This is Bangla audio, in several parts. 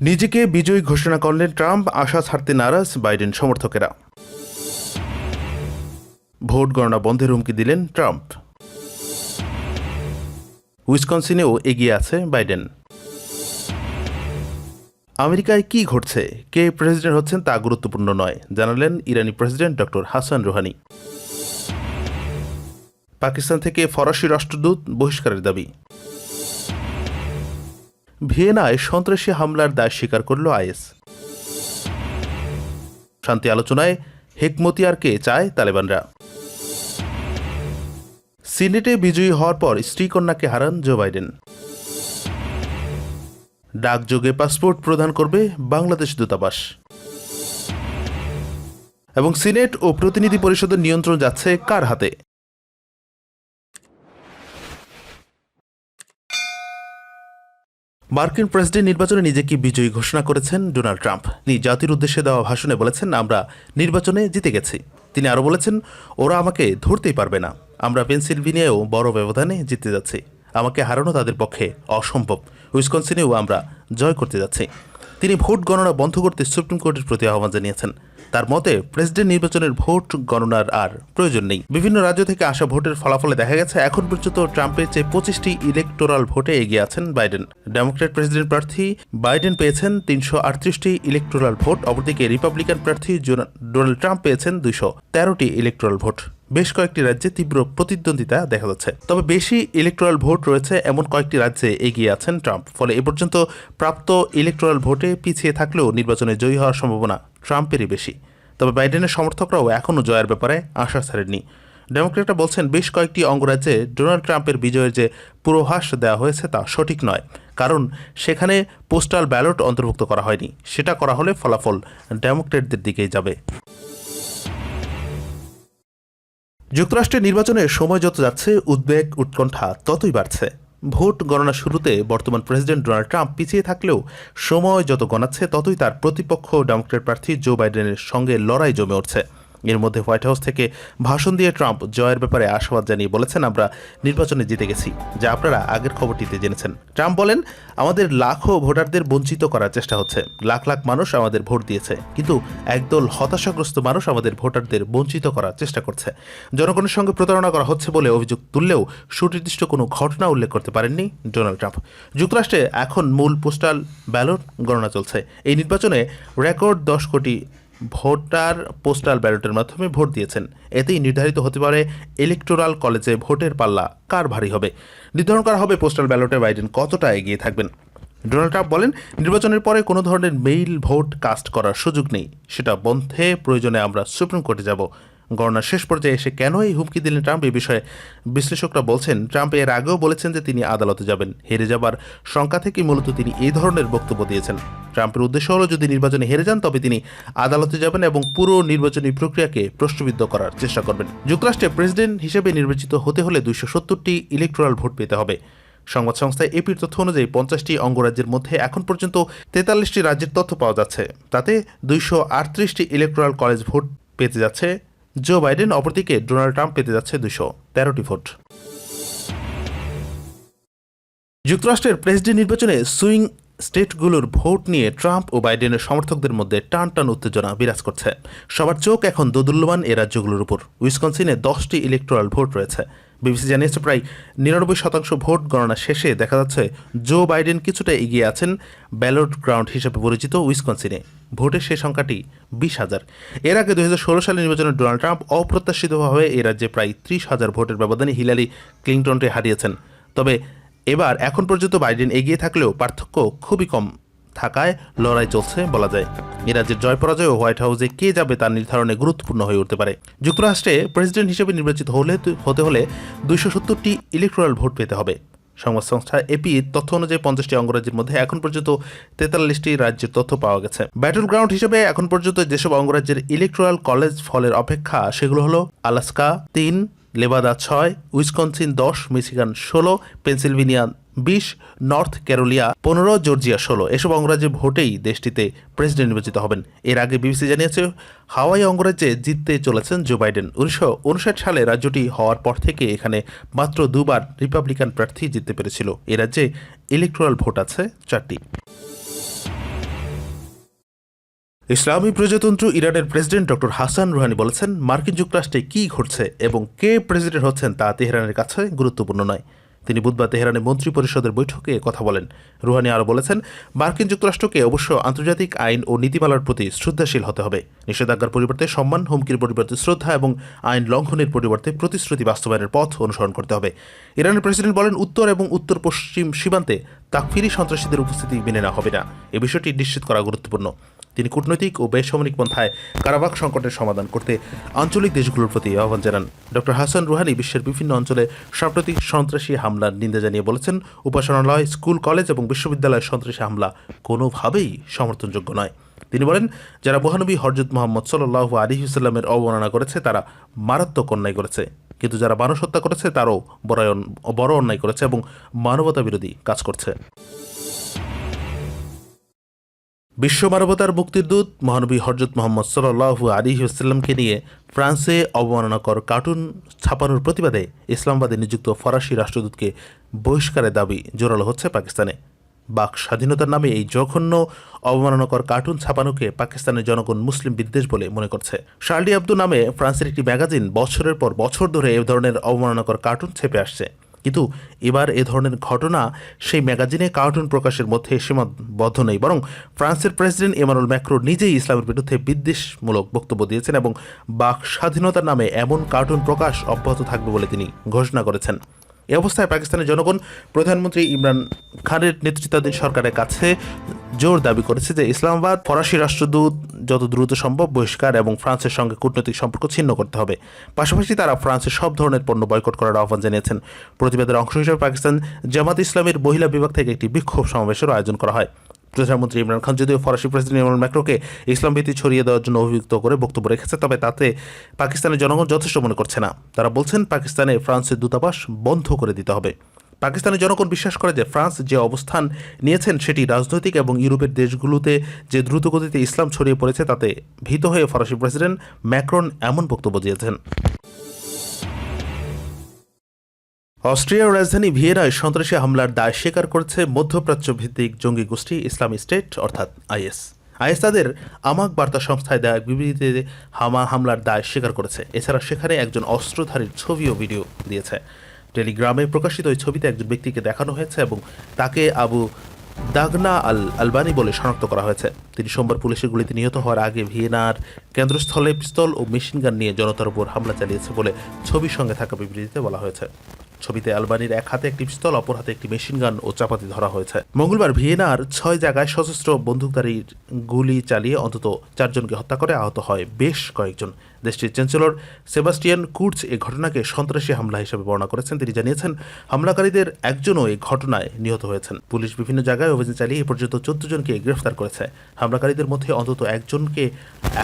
নিজেকে বিজয়ী ঘোষণা করলেন ট্রাম্প, আশা ছাড়তে নারাজ বাইডেন সমর্থকেরা। ভোট গণনা বন্ধের হুমকি দিলেন ট্রাম্প। উইসকনসিনেও এগিয়ে আছে বাইডেন। আমেরিকায় কি ঘটছে, কে প্রেসিডেন্ট হচ্ছেন তা গুরুত্বপূর্ণ নয়, জানালেন ইরানি president doctor Hassan Rouhani. Pakistan থেকে ফরাসি রাষ্ট্রদূত বহিষ্কারের দাবি। ভিয়েনায় সন্ত্রাসী হামলার দায় স্বীকার করল আইএস। শান্তি আলোচনায় হেকমতিয়ারকে চায় তালেবানরা। সিনেটে বিজয়ী হওয়ার পর স্ত্রীকন্যাকে হারান জো বাইডেন। ডাকযোগে পাসপোর্ট প্রদান করবে বাংলাদেশ দূতাবাস। এবং সিনেট ও প্রতিনিধি পরিষদের নিয়ন্ত্রণ যাচ্ছে কার হাতে? মার্কিন প্রেসিডেন্ট নির্বাচনে নিজেকে বিজয়ী ঘোষণা করেছেন ডোনাল্ড ট্রাম্প। তিনি জাতির উদ্দেশ্যে দেওয়া ভাষণে বলেছেন, আমরা নির্বাচনে জিতে গেছি। তিনি আরও বলেছেন, ওরা আমাকে ধরতেই পারবে না। আমরা পেনসিলভেনিয়ায়ও বড় ব্যবধানে জিততে যাচ্ছি। আমাকে হারানো তাদের পক্ষে অসম্ভব। উইসকনসিনেও আমরা জয় করতে যাচ্ছি। তিনি ভোট গণনা বন্ধ করতে সুপ্রিম কোর্টের প্রতি আহ্বান জানিয়েছেন। তার মতে প্রেসিডেন্ট নির্বাচনের ভোট গণনার আর প্রয়োজন নেই। বিভিন্ন রাজ্য থেকে আসা ভোটের ফলাফলে দেখা গেছে এখন পর্যন্ত ট্রাম্পের চেয়ে 25টি ইলেকটোরাল ভোটে এগিয়ে আছেন বাইডেন। ডেমোক্র্যাট প্রেসিডেন্ট প্রার্থী বাইডেন পেয়েছেন 338টি ইলেকটোরাল ভোট, অপরদিকে রিপাবলিকান প্রার্থী ডোনাল্ড ট্রাম্প পেয়েছেন 213টি ইলেকটোরাল ভোট। বেশ কয়েকটি রাজ্যে তীব্র প্রতিদ্বন্দ্বিতা দেখা যাচ্ছে, তবে বেশি ইলেকটোরাল ভোট রয়েছে এমন কয়েকটি রাজ্যে এগিয়ে আছেন ট্রাম্প। ফলে এ পর্যন্ত প্রাপ্ত ইলেকটোরাল ভোটে পিছিয়ে থাকলেও নির্বাচনে জয়ী হওয়ার সম্ভাবনা ট্রাম্পেরই বেশি। তবে বাইডেনের সমর্থকরাও এখনও জয়ের ব্যাপারে আশা ছাড়েননি। ডেমোক্র্যাটরা বলছেন, বেশ কয়েকটি অঙ্গরাজ্যে ডোনাল্ড ট্রাম্পের বিজয়ের যে পূর্বাভাস দেওয়া হয়েছে তা সঠিক নয়, কারণ সেখানে পোস্টাল ব্যালট অন্তর্ভুক্ত করা হয়নি। সেটা করা হলে ফলাফল ডেমোক্র্যাটদের দিকেই যাবে। যুক্তরাষ্ট্রের নির্বাচনের সময় যত যাচ্ছে উদ্বেগ উৎকণ্ঠা ততই বাড়ছে। ভোট গণনা শুরুতে বর্তমান প্রেসিডেন্ট ডোনাল্ড ট্রাম্প পিছিয়ে থাকলেও সময় যত গণাচ্ছে ততই তার প্রতিপক্ষ ডেমোক্র্যাট প্রার্থী জো বাইডেনের সঙ্গে লড়াই জমে উঠছে। এর মধ্যে হোয়াইট হাউস থেকে ভাষণ দিয়ে ট্রাম্প জয়ের ব্যাপারে আশাবাদ জানিয়ে বলেছেন, আমরা নির্বাচনে জিতে গেছি, যা আপনারা আগের খবরটিতে জেনেছেন। ট্রাম্প বলেন, আমাদের লাখো ভোটারদের বঞ্চিত করার চেষ্টা হচ্ছে। লাখ লাখ মানুষ আমাদের ভোট দিয়েছে, কিন্তু একদল হতাশাগ্রস্ত মানুষ আমাদের ভোটারদের বঞ্চিত করার চেষ্টা করছে। জনগণের সঙ্গে প্রতারণা করা হচ্ছে বলে অভিযোগ তুললেও সুনির্দিষ্ট কোনো ঘটনা উল্লেখ করতে পারেননি ডোনাল্ড ট্রাম্প। যুক্তরাষ্ট্রে এখন মূল পোস্টাল ব্যালট গণনা চলছে। এই নির্বাচনে রেকর্ড 10 কোটি ভোটার পোস্টাল ব্যালটের মাধ্যমে ভোট দিয়েছেন। এতেই নির্ধারিত হতে পারে ইলেকটোরাল কলেজে ভোটের পাল্লা কার ভারী হবে। নির্ধারণ করা হবে পোস্টাল ব্যালটে বাইডেন কতটা এগিয়ে থাকবেন। ডোনাল্ড ট্রাম্প বলেন, নির্বাচনের পরে কোনো ধরনের মেইল ভোট কাস্ট করার সুযোগ নেই। সেটা বন্ধে প্রয়োজনে আমরা সুপ্রিম কোর্টে যাব। গণনার শেষ পর্যায়ে এসে কেন এই হুমকি দিলেন ট্রাম্প, এই বিষয়ে বিশ্লেষকরা বলছেন, ট্রাম্প এর আগেও বলেছেন যে তিনি আদালতে যাবেন। হেরে যাবার শঙ্কা থেকেই মূলত তিনি এই ধরনের বক্তব্য দিয়েছেন। ট্রাম্পের উদ্দেশ্য হলো যদি নির্বাচনে হেরে যান তবে তিনি আদালতে যাবেন এবং পুরো নির্বাচনী প্রক্রিয়াকে প্রশ্নবিদ্ধ করার চেষ্টা করবেন। যুক্তরাষ্ট্রে প্রেসিডেন্ট হিসেবে নির্বাচিত হতে হলে 270টি ইলেকটোরাল ভোট পেতে হবে। সংবাদ সংস্থা এপির তথ্য অনুযায়ী 50টি অঙ্গরাজ্যের মধ্যে এখন পর্যন্ত 43টি রাজ্যের তথ্য পাওয়া যাচ্ছে। তাতে 238টি ইলেকটোরাল কলেজ ভোট পেতে যাচ্ছে জো বাইডেন, অপরদিকে ডোনাল্ড ট্রাম্প পেতে যাচ্ছে 213টি ভোট। যুক্তরাষ্ট্রের প্রেসিডেন্ট নির্বাচনে সুইং স্টেটগুলোর ভোট নিয়ে ট্রাম্প ও বাইডেনের সমর্থকদের মধ্যে টান টান উত্তেজনা বিরাজ করছে। সবার চোখ এখন দোদুল্যমান এই রাজ্যগুলোর উপর। উইসকনসিনে 10টি ইলেকটোরাল ভোট রয়েছে। বিবিসি জানিয়েছে, প্রায় 99% ভোট গণনা শেষে দেখা যাচ্ছে জো বাইডেন কিছুটা এগিয়ে আছেন ব্যালট গ্রাউন্ড হিসেবে পরিচিত উইসকনসিনে। ভোটের সেই সংখ্যাটি 20,000। এর আগে 2016 সালের নির্বাচনে ডোনাল্ড ট্রাম্প অপ্রত্যাশিতভাবে এই রাজ্যে প্রায় 30,000 ভোটের ব্যবধানে হিলারি ক্লিনটনকে হারিয়েছেন। তবে এবার এখন পর্যন্ত বাইডেন এগিয়ে থাকলেও পার্থক্য খুবই কম থাকায় লড়াই চলছে বলা যায়। এ রাজ্যের জয় পরাজয় ও হোয়াইট হাউসে কে যাবে তার নির্ধারণে গুরুত্বপূর্ণ হয়ে উঠতে পারে। যুক্তরাষ্ট্রে প্রেসিডেন্ট হিসেবে নির্বাচিত হতে হলে 270টি ইলেকটোরাল ভোট পেতে হবে। সংবাদ সংস্থা এপি তথ্য অনুযায়ী 50টি অঙ্গরাজ্যের মধ্যে এখন পর্যন্ত 43টি রাজ্যের তথ্য পাওয়া গেছে। ব্যাটল গ্রাউন্ড হিসেবে এখন পর্যন্ত যেসব অঙ্গরাজ্যের ইলেকটোরাল কলেজ ফলের অপেক্ষা সেগুলো হলো Alaska 3, Nevada 6, Wisconsin 10, Michigan 16, Pennsylvania 20, North Carolina 15, Georgia 16। এসব অঙ্গরাজ্যে ভোটেই দেশটিতে প্রেসিডেন্ট নির্বাচিত হবেন। এর আগে বিবিসি জানিয়েছে, হাওয়াই অঙ্গরাজ্যে জিততে চলেছেন জো বাইডেন। 1959 সালে রাজ্যটি হওয়ার পর থেকে এখানে মাত্র 2বার রিপাবলিকান প্রার্থী জিততে পেরেছিল। এ রাজ্যে ইলেকটোরাল ভোট আছে 4টি। ইসলামী প্রজাতন্ত্র ইরানের প্রেসিডেন্ট ডক্টর হাসান রুহানি বলেছেন, মার্কিন যুক্তরাষ্ট্রে কী ঘটছে এবং কে প্রেসিডেন্ট হচ্ছেন তা তেহরানের কাছে গুরুত্বপূর্ণ নয়। তিনি বুধবার তেহরানে মন্ত্রী পরিষদের বৈঠকে কথা বলেন। রুহানি আরও বলেছেন, মার্কিন যুক্তরাষ্ট্রকে অবশ্য আন্তর্জাতিক আইন ও নীতিমালার প্রতি শ্রদ্ধাশীল হতে হবে। নিষেধাজ্ঞার পরিবর্তে সম্মান, হুমকির পরিবর্তে শ্রদ্ধা এবং আইন লঙ্ঘনের পরিবর্তে প্রতিশ্রুতি বাস্তবায়নের পথ অনুসরণ করতে হবে। ইরানের প্রেসিডেন্ট বলেন, উত্তর এবং উত্তর পশ্চিম সীমান্তে তাকফিরি সন্ত্রাসীদের উপস্থিতি মেনে নেওয়া হবে না। এ বিষয়টি নিশ্চিত করা গুরুত্বপূর্ণ। তিনি কূটনৈতিক ও বেসামরিক পন্থায় কারাবাখ সংকটের সমাধান করতে আঞ্চলিক দেশগুলোর প্রতি আহ্বান জানান। ডক্টর হাসান রুহানি বিশ্বের বিভিন্ন অঞ্চলে সাম্প্রতিক সন্ত্রাসী হামলার নিন্দা জানিয়ে বলেছেন, উপাসনালয়, স্কুল, কলেজ এবং বিশ্ববিদ্যালয়ের সন্ত্রাসী হামলা কোনোভাবেই সমর্থনযোগ্য নয়। তিনি বলেন, যারা মহানবী হযরত মুহাম্মদ সাল্লাল্লাহু আলাইহি ওয়াসাল্লামের অবমাননা করেছে তারা মারাত্মক অন্যায় করেছে, কিন্তু যারা মানুষ হত্যা করেছে তারাও বড় অন্যায় করেছে এবং মানবতা বিরোধী কাজ করছে। বিশ্ব মানবতার মুক্তির দূত মহানবী হযরত মুহাম্মদ সাল্লাল্লাহু আলাইহি ওয়াসাল্লামকে নিয়ে ফ্রান্সে অবমাননাকর কার্টুন ছাপানোর প্রতিবাদে ইসলামাবাদে নিযুক্ত ফরাসি রাষ্ট্রদূতকে বহিষ্কারের দাবি জোরালো হচ্ছে পাকিস্তানে। বাক স্বাধীনতার নামে এই জঘন্য অবমাননাকর কার্টুন ছাপানোকে পাকিস্তানের জনগণ মুসলিম বিদ্বেষ বলে মনে করছে। শার্লি আব্দু নামে ফ্রান্সের একটি ম্যাগাজিন বছরের পর বছর ধরে এ ধরনের অবমাননাকর কার্টুন ছেপে আসছে, কিন্তু এবার এ ধরনের ঘটনা সেই ম্যাগাজিনে কার্টুন প্রকাশের মধ্যে সীমাবদ্ধ নেই, বরং ফ্রান্সের প্রেসিডেন্ট ইমানুয়েল ম্যাক্রো নিজেই ইসলামের বিরুদ্ধে বিদ্বেষমূলক বক্তব্য দিয়েছেন এবং বাক স্বাধীনতার নামে এমন কার্টুন প্রকাশ অব্যাহত থাকবে বলে তিনি ঘোষণা করেছেন। এ অবস্থায় পাকিস্তানের জনগণ প্রধানমন্ত্রী ইমরান খানের নেতৃত্বাধীন সরকারের কাছে জোর দাবি করেছে যে ইসলামাবাদ ফরাসি রাষ্ট্রদূত যত দ্রুত সম্ভব বহিষ্কার এবং ফ্রান্সের সঙ্গে কূটনৈতিক সম্পর্ক ছিন্ন করতে হবে। পাশাপাশি তারা ফ্রান্সের সব ধরনের পণ্য বয়কট করার আহ্বান জানিয়েছেন। প্রতিবাদের অংশ হিসেবে পাকিস্তান জামাত ইসলামের মহিলা বিভাগ থেকে একটি বিক্ষোভ সমাবেশেরও আয়োজন করা হয়। প্রধানমন্ত্রী ইমরান খান যদিও ফরাসি প্রেসিডেন্ট ইমানুয়েল ম্যাক্রোকে ইসলাম ভীতি ছড়িয়ে দেওয়ার জন্য অভিযুক্ত করে বক্তব্য রেখেছে, তবে তাতে পাকিস্তানের জনগণ যথেষ্ট মনে করছে না। তারা বলছেন, পাকিস্তানে ফ্রান্সের দূতাবাস বন্ধ করে দিতে হবে। পাকিস্তানের জনগণ বিশ্বাস করে যে ফ্রান্স যে অবস্থান নিয়েছেন সেটি রাজনৈতিক এবং ইউরোপের দেশগুলোতে যে দ্রুতগতিতে ইসলাম ছড়িয়ে পড়েছে তাতে ভীত হয়ে ফরাসি প্রেসিডেন্ট ম্যাক্রন এমন বক্তব্য দিয়েছেন। অস্ট্রিয়ার রাজধানী ভিয়েনায় সন্ত্রাসী হামলার দায় স্বীকার করেছে মধ্যপ্রাচ্য ভিত্তিক জঙ্গি গোষ্ঠী ইসলামিক স্টেট অর্থাৎ আইএস। আইএস তাদের আমাক বার্তা সংস্থায় দেওয়া বিবৃতিতে হামলার দায় স্বীকার করেছে। এছাড়া সেখানে একজন অস্ত্রধারীর ছবি ও ভিডিও দিয়েছে। টেলিগ্রামে প্রকাশিত ওই ছবিতে একজন ব্যক্তিকে দেখানো হয়েছে এবং তাকে আবু দাগনা আলবানি বলে শনাক্ত করা হয়েছে। তিনি সোমবার পুলিশের গুলিতে নিহত হওয়ার আগে ভিয়েনার কেন্দ্রস্থলে পিস্তল ও মেশিনগান নিয়ে জনতার উপর হামলা চালিয়েছে বলে ছবির সঙ্গে থাকা বিবৃতিতে বলা হয়েছে। ছবিতে আলবানির এক হাতে একটি পিস্তল, অপর হাতে একটি মেশিনগান ও চাপাতি ধরা হয়েছে। মঙ্গলবার ভিয়েনার 6 জায়গায় সশস্ত্র বন্দুকধারীর গুলি চালিয়ে অন্তত 4 জনকে হত্যা করে আহত হয় বেশ কয়েকজন। দেশটির চ্যান্সেলর সেবাস্টিয়ান কুর্জ এই ঘটনাকে সন্ত্রাসী হামলা হিসেবে বর্ণনা করেছেন। তিনি জানিয়েছেন, হামলাকারীদের একজনও এই ঘটনায় নিহত হয়েছেন। পুলিশ বিভিন্ন জায়গায় অভিযান চালিয়ে এ পর্যন্ত 14 জনকে গ্রেফতার করেছে। হামলাকারীদের মধ্যে অন্তত একজনকে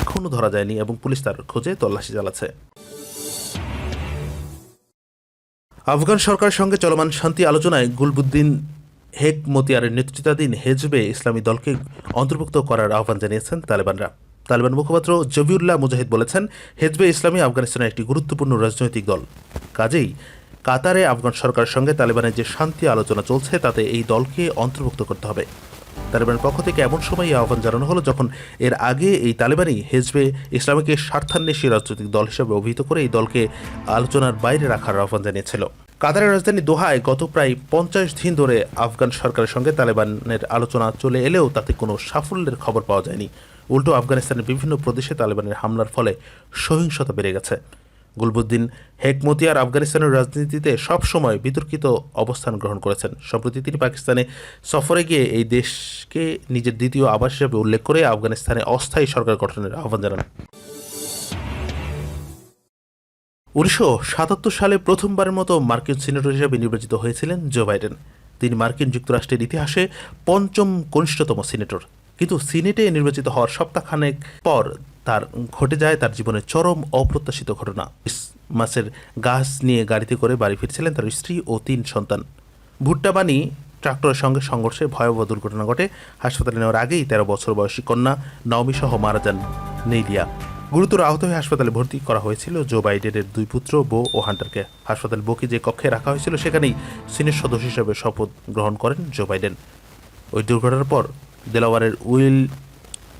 এখনও ধরা যায়নি এবং পুলিশ তার খোঁজে তল্লাশি চালাচ্ছে। আফগান সরকারের সঙ্গে চলমান শান্তি আলোচনায় গুলবুদ্দিন হেকমতিয়ারের নেতৃত্বাধীন হেজবে ইসলামী দলকে অন্তর্ভুক্ত করার আহ্বান জানিয়েছেন তালেবানরা। তালেবান মুখপাত্র জবিউল্লাহ মুজাহিদ বলেছেন, হেজবে ইসলামী আফগানিস্তানের একটি গুরুত্বপূর্ণ রাজনৈতিক দল। কাজেই কাতারে আফগান সরকারের সঙ্গে তালেবানের যে শান্তি আলোচনা চলছে তাতে এই দলকে অন্তর্ভুক্ত করতে হবে। তালেবানের পক্ষ থেকে এমন সময় আহ্বান জানানো হলো যখন এর আগে এই তালেবানই হেজবে ইসলামীকে স্বার্থান্বেষী রাজনৈতিক দল হিসেবে অভিহিত করে এই দলকে আলোচনার বাইরে রাখার আহ্বান জানিয়েছিল। কাতারের রাজধানী দোহায় গত প্রায় 50 দিন ধরে আফগান সরকারের সঙ্গে তালেবানের আলোচনা চলে এলেও তাতে কোনো সাফল্যের খবর পাওয়া যায়নি। উল্টো আফগানিস্তানের বিভিন্ন প্রদেশে তালেবানের হামলার ফলে সহিংসতা বেড়ে গেছে। গুলবুদ্দিন হেকমতিয়ার আফগানিস্তানের রাজনীতিতে সবসময় বিতর্কিত অবস্থান গ্রহণ করেছেন। সম্প্রতি তিনি পাকিস্তানে সফরে গিয়ে এই দেশকে নিজের দ্বিতীয় আবাস হিসেবে উল্লেখ করে আফগানিস্তানে অস্থায়ী সরকার গঠনের আহ্বান জানান। 1977 সালে প্রথমবারের মতো মার্কিন সিনেটর হিসেবে নির্বাচিত হয়েছিলেন জো বাইডেন। তিনি মার্কিন যুক্তরাষ্ট্রের ইতিহাসে 5ম কনিষ্ঠতম সিনেটর। কিন্তু সিনেটে নির্বাচিত হওয়ার সপ্তাহখানেক পর ঘটে যায় তার জীবনের চরম অপ্রত্যাশিত ঘটনা। মাসের গাছ নিয়ে গাড়িতে করে বাড়ি ফিরছিলেন তার স্ত্রী ও 3 সন্তান। ভুট্টা বানি ট্রাক্টরের সঙ্গে সংঘর্ষে ভয়াবহ দুর্ঘটনা ঘটে। হাসপাতালে নেওয়ার আগেই 13 বছর বয়সী কন্যা নাওমি সহ মারা যান নেইলিয়া। গুরুতর আহত হয়ে হাসপাতালে ভর্তি করা হয়েছিল জো বাইডেনের 2 পুত্র বো ও হান্টারকে। হাসপাতাল বোকে যে কক্ষে রাখা হয়েছিল সেখানেই সিনেট সদস্য হিসেবে শপথ গ্রহণ করেন জো বাইডেন। ওই দুর্ঘটনার পর দেলাওয়ারের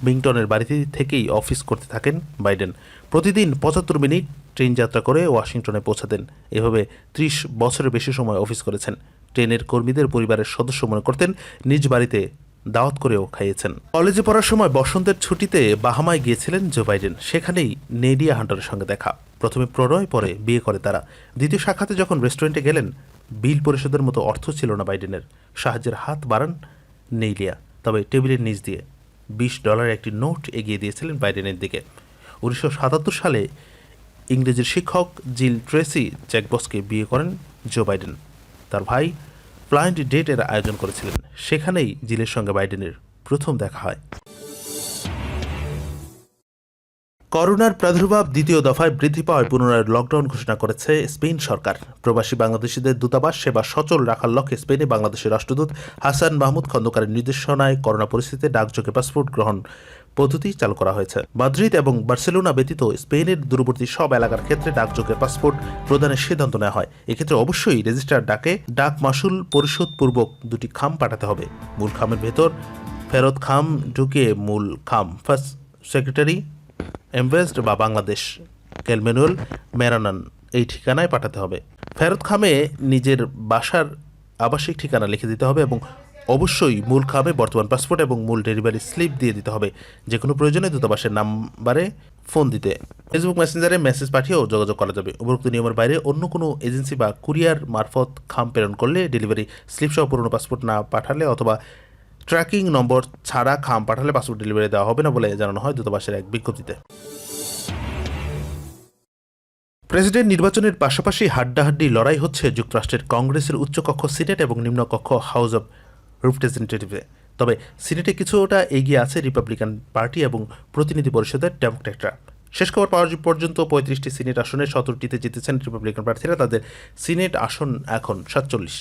বিংটনের বাড়িতে থেকেই অফিস করতে থাকেন বাইডেন। প্রতিদিন ৭৫ মিনিট ট্রেন যাত্রা করে ওয়াশিংটনে পৌঁছাতেন। এভাবে ৩০ বছরের বেশি সময় অফিস করেছেন। ট্রেনের কর্মীদের পরিবারের সদস্য মনে করতেন, নিজ বাড়িতে দাওয়াত করেও খাইয়েছেন। কলেজে পড়ার সময় বসন্তের ছুটিতে বাহামায় গিয়েছিলেন জো বাইডেন। সেখানেই নেডিয়া হান্টারের সঙ্গে দেখা। প্রথমে প্রণয়, পরে বিয়ে করে তারা। দ্বিতীয় সাক্ষাতে যখন রেস্টুরেন্টে গেলেন, বিল পরিশোধের মতো অর্থ ছিল না বাইডেনের। সাহায্যের হাত বাড়ান নেইলিয়া, তবে টেবিলের নিচ দিয়ে $20 একটি নোট এগিয়ে দিয়েছিলেন বাইডেনের দিকে। 1977 সালে ইংরেজির শিক্ষক জিল ট্রেসি জ্যাকবসকে বিয়ে করেন জো বাইডেন। তার ভাই ব্লাইন্ড ডেটের আয়োজন করেছিলেন। সেখানেই জিলের সঙ্গে বাইডেনের প্রথম দেখা হয়। করোনার প্রাদুর্ভাব দ্বিতীয় দফায় বৃদ্ধি পাওয়ায় পুনরায় লকডাউন ঘোষণা করেছে স্পেন সরকার। প্রবাসী বাংলাদেশিদের দূতাবাস সেবা সচল রাখার লক্ষ্যে স্পেনে বাংলাদেশের রাষ্ট্রদূত হাসান মাহমুদ খন্দকারের নির্দেশনায় করোনা পরিস্থিতিতে ডাকযোগে পাসপোর্ট গ্রহণ পদ্ধতি চালু করা হয়েছে। মাদ্রিদ এবং বার্সেলোনা ব্যতীত স্পেনের দূরবর্তী সব এলাকার ক্ষেত্রে ডাকযোগে পাসপোর্ট প্রদানের সিদ্ধান্ত নেওয়া হয়। এক্ষেত্রে অবশ্যই রেজিস্টার ডাকে ডাক মাসুল পরিশোধ পূর্বক 2টি খাম পাঠাতে হবে। মূল খামের ভেতর ফেরত খাম ঢুকিয়ে মূল খাম ফার্স্ট সেক্রেটারি এমভেস্ট বা বাংলাদেশ ক্যালমেনুয়েল মেরানান এই ঠিকানায় পাঠাতে হবে। ফেরত খামে নিজের বাসার আবাসিক ঠিকানা লিখে দিতে হবে এবং অবশ্যই মূল খামে বর্তমান পাসপোর্ট এবং মূল ডেলিভারি স্লিপ দিয়ে দিতে হবে। যে কোনো প্রয়োজনে দূতাবাসের নাম্বারে ফোন দিতে। ফেসবুক মেসেঞ্জারে মেসেজ পাঠিয়েও যোগাযোগ করা যাবে। উপরোক্ত নিয়মের বাইরে অন্য কোনো এজেন্সি বা কুরিয়ার মারফত খাম প্রেরণ করলে ডেলিভারি স্লিপ সহ পুরনো পাসপোর্ট না পাঠালে অথবা ট্র্যাকিং নম্বর ছাড়া খাম পাঠালে পাসপোর্ট ডেলিভারি দেওয়া হবে না বলে জানানো হয় দূতাবাসের এক বিজ্ঞপ্তিতে। প্রেসিডেন্ট নির্বাচনের পাশাপাশি হাড্ডাহাড্ডি লড়াই হচ্ছে যুক্তরাষ্ট্রের কংগ্রেসের উচ্চকক্ষ সিনেট এবং নিম্নকক্ষ হাউস অব রিপ্রেজেন্টেটিভে। তবে সিনেটে কিছুটা এগিয়ে আছে রিপাবলিকান পার্টি এবং প্রতিনিধি পরিষদের ডেমোক্র্যাটরা। শেষ খবর পাওয়া পর্যন্ত 35টি সিনেট আসনের 17টিতে জিতেছেন রিপাবলিকান প্রার্থীরা। তাদের সিনেট আসন এখন 47।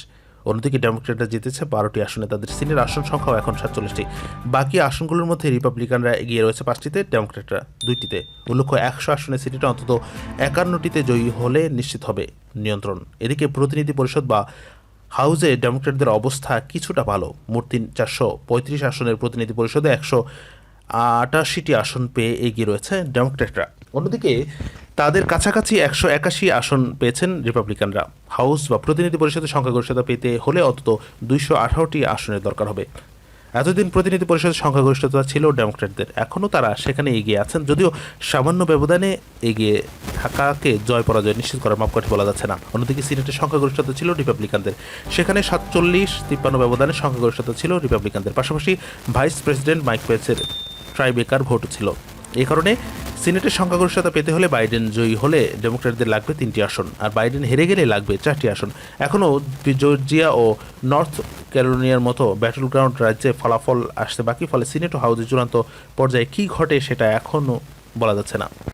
অন্যদিকে ডেমোক্র্যাটরা জিতেছে 12টি আসনে। তাদের সিনেট আসন সংখ্যাও এখন 47টি। বাকি আসনগুলোর মধ্যে রিপাবলিকানরা এগিয়ে রয়েছে 5টিতে, ডেমোক্র্যাটরা 2টিতে। উল্লেখ্য 100 আসনে সিনেটে অন্তত 51টিতে জয়ী হলে নিশ্চিত হবে নিয়ন্ত্রণ। এদিকে প্রতিনিধি পরিষদ বা হাউসে ডেমোক্র্যাটদের অবস্থা কিছুটা ভালো। মোট 435 আসনের প্রতিনিধি পরিষদে 188টি আসন পেয়ে এগিয়ে রয়েছে ডেমোক্র্যাটরা। অন্যদিকে তাদের কাছাকাছি 181 আসন পেয়েছেন রিপাবলিকানরা। হাউস বা প্রতিনিধি পরিষদের সংখ্যাগরিষ্ঠতা পেতে হলে অন্তত 218টি আসনের দরকার হবে। এতদিন প্রতিনিধি পরিষদের সংখ্যাগরিষ্ঠতা ছিল ডেমোক্র্যাটদের, এখনও তারা সেখানে এগিয়ে আছেন, যদিও সামান্য ব্যবধানে এগিয়ে থাকাকে জয় পরাজয় নিশ্চিত করার মাপকাঠি বলা যাচ্ছে না। অন্যদিকে সিনেটের সংখ্যাগরিষ্ঠতা ছিল রিপাবলিকানদের, সেখানে 47-53 ব্যবধানে সংখ্যাগরিষ্ঠতা ছিল রিপাবলিকানদের। পাশাপাশি ভাইস প্রেসিডেন্ট মাইক পেন্সের ট্রাইবেকার ভোট ছিল। এই কারণে সিনেটের সংখ্যাগরিষ্ঠতা পেতে হলে বাইডেন জয়ী হলে ডেমোক্র্যাটদের লাগবে 3টি আসন, আর বাইডেন হেরে গেলে লাগবে 4টি আসন। এখনও জর্জিয়া ও নর্থ ক্যারোলিনার মতো ব্যাটল গ্রাউন্ড রাজ্যে ফলাফল আসতে বাকি, ফলে সিনেট ও হাউসের চূড়ান্ত পর্যায়ে কী ঘটে সেটা এখনও বলা যাচ্ছে না।